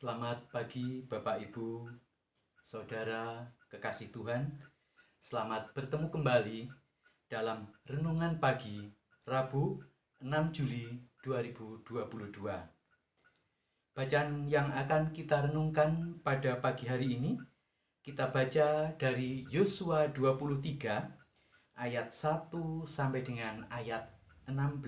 Selamat pagi Bapak Ibu, Saudara kekasih Tuhan. Selamat bertemu kembali dalam Renungan Pagi Rabu 6 Juli 2022. Bacaan yang akan kita renungkan pada pagi hari ini, kita baca dari Yosua 23 ayat 1 sampai dengan ayat 16.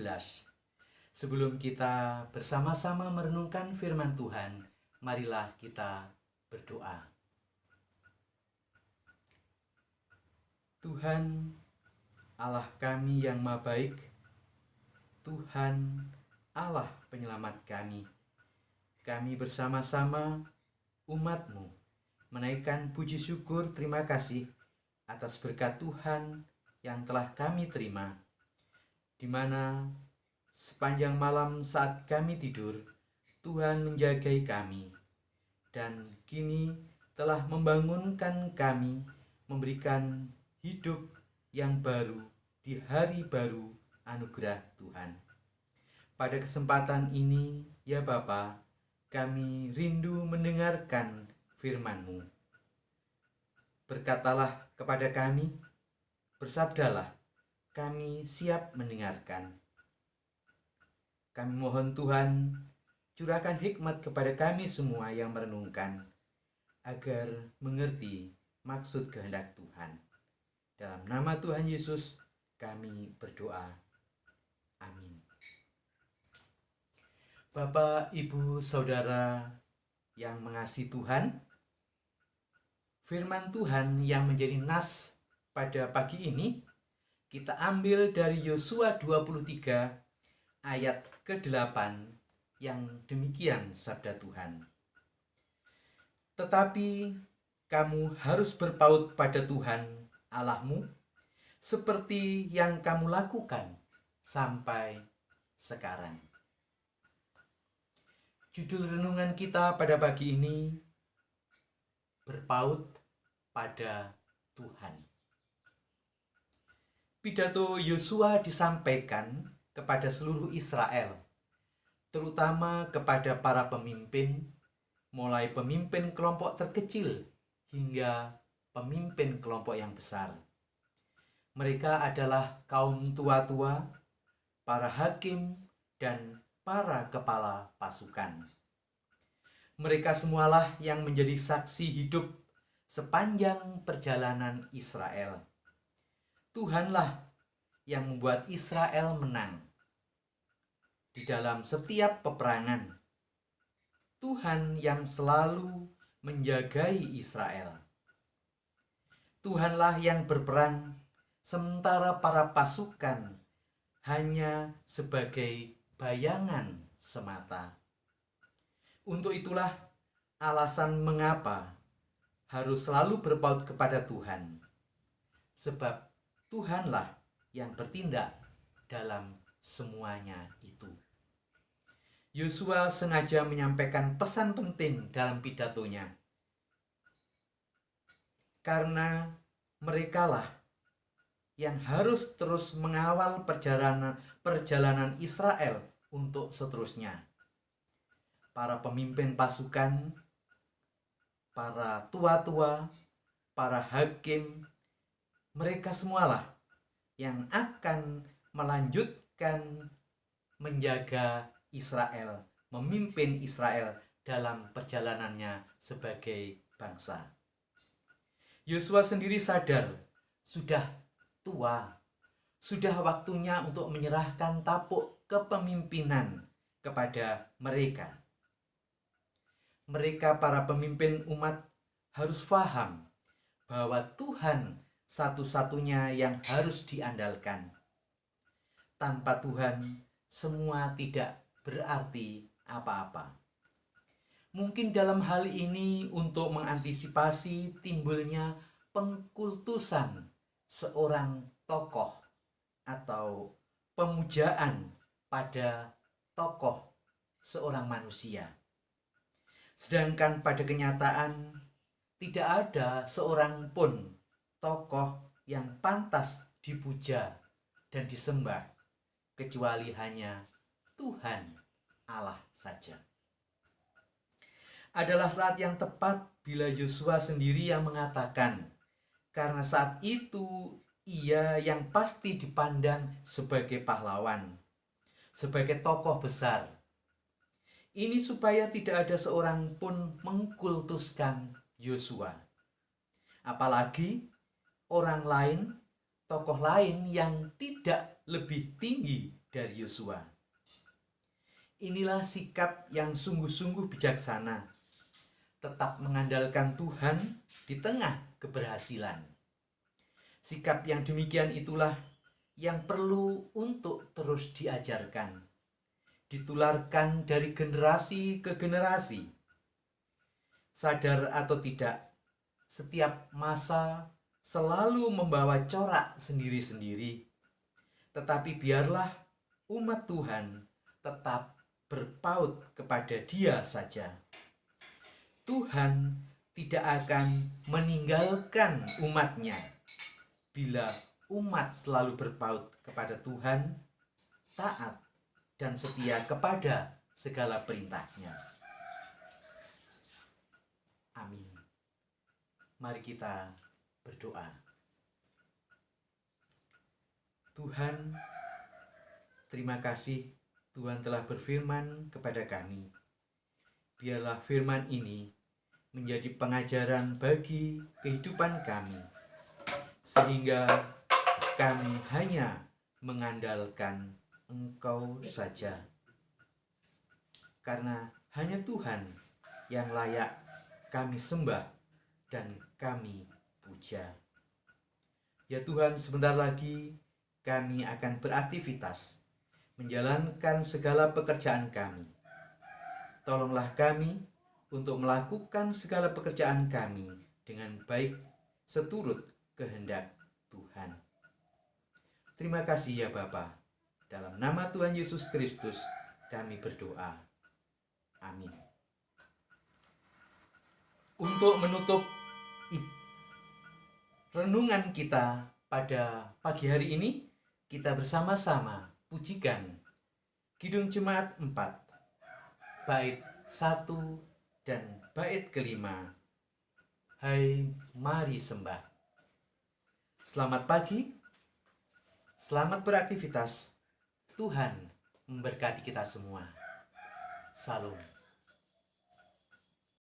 Sebelum kita bersama-sama merenungkan firman Tuhan, marilah kita berdoa. Tuhan, Allah kami yang Maha Baik, Tuhan Allah penyelamat kami. Kami bersama-sama umat-Mu menaikkan puji syukur terima kasih atas berkat Tuhan yang telah kami terima, di mana sepanjang malam saat kami tidur, Tuhan menjagai kami, dan kini telah membangunkan kami, memberikan hidup yang baru di hari baru anugerah Tuhan. Pada kesempatan ini, ya Bapa, kami rindu mendengarkan firman-Mu. Berkatalah kepada kami, bersabdalah, kami siap mendengarkan. Kami mohon Tuhan, curahkan hikmat kepada kami semua yang merenungkan, agar mengerti maksud kehendak Tuhan. Dalam nama Tuhan Yesus, kami berdoa. Amin. Bapak, Ibu, Saudara yang mengasihi Tuhan, firman Tuhan yang menjadi nas pada pagi ini, kita ambil dari Yosua 23 ayat ke-8 yang demikian sabda Tuhan. Tetapi kamu harus berpaut pada Tuhan Allahmu seperti yang kamu lakukan sampai sekarang. Judul renungan kita pada pagi ini, berpaut pada Tuhan. Pidato Yosua disampaikan kepada seluruh Israel, terutama kepada para pemimpin, mulai pemimpin kelompok terkecil hingga pemimpin kelompok yang besar. Mereka adalah kaum tua-tua, para hakim, dan para kepala pasukan. Mereka semualah yang menjadi saksi hidup sepanjang perjalanan Israel. Tuhanlah yang membuat Israel menang di dalam setiap peperangan. Tuhan yang selalu menjagai Israel. Tuhanlah yang berperang sementara para pasukan hanya sebagai bayangan semata. Untuk itulah alasan mengapa harus selalu berpaut kepada Tuhan. Sebab Tuhanlah yang bertindak dalam semuanya itu. Yosua sengaja menyampaikan pesan penting dalam pidatonya, karena merekalah yang harus terus mengawal perjalanan Israel untuk seterusnya. Para pemimpin pasukan, para tua-tua, para hakim, mereka semualah yang akan melanjutkan menjaga Israel, memimpin Israel dalam perjalanannya sebagai bangsa. Yosua sendiri sadar sudah tua, sudah waktunya untuk menyerahkan tapuk kepemimpinan kepada mereka. Mereka para pemimpin umat harus paham bahwa Tuhan satu-satunya yang harus diandalkan. Tanpa Tuhan, semua tidak berarti apa-apa. Mungkin dalam hal ini untuk mengantisipasi timbulnya pengkultusan seorang tokoh atau pemujaan pada tokoh seorang manusia. Sedangkan pada kenyataan tidak ada seorang pun tokoh yang pantas dipuja dan disembah kecuali hanya Tuhan Allah saja. adalah saat yang tepat bila Yosua sendiri yang mengatakan, karena saat itu ia yang pasti dipandang sebagai pahlawan, sebagai tokoh besar. Ini supaya tidak ada seorang pun mengkultuskan Yosua. Apalagi orang lain, tokoh lain yang tidak lebih tinggi dari Yosua. Inilah sikap yang sungguh-sungguh bijaksana, tetap mengandalkan Tuhan di tengah keberhasilan. Sikap yang demikian itulah yang perlu untuk terus diajarkan, ditularkan dari generasi ke generasi. Sadar atau tidak, setiap masa selalu membawa corak sendiri-sendiri. Tetapi biarlah umat Tuhan tetap berpaut kepada Dia saja. Tuhan tidak akan meninggalkan umatnya bila umat selalu berpaut kepada Tuhan, taat dan setia kepada segala perintahnya. Amin. Mari kita berdoa. Tuhan, terima kasih Tuhan telah berfirman kepada kami. Biarlah firman ini menjadi pengajaran bagi kehidupan kami, sehingga kami hanya mengandalkan Engkau saja. Karena hanya Tuhan yang layak kami sembah dan kami puja. Ya Tuhan, sebentar lagi kami akan beraktivitas, menjalankan segala pekerjaan kami. Tolonglah kami untuk melakukan segala pekerjaan kami dengan baik seturut kehendak Tuhan. Terima kasih ya Bapa. Dalam nama Tuhan Yesus Kristus kami berdoa. Amin. Untuk menutup renungan kita pada pagi hari ini, kita bersama-sama pujikan Kidung Jemaat 4, bait 1 dan bait kelima. Hai mari sembah. Selamat pagi, selamat beraktivitas. Tuhan memberkati kita semua. Salam.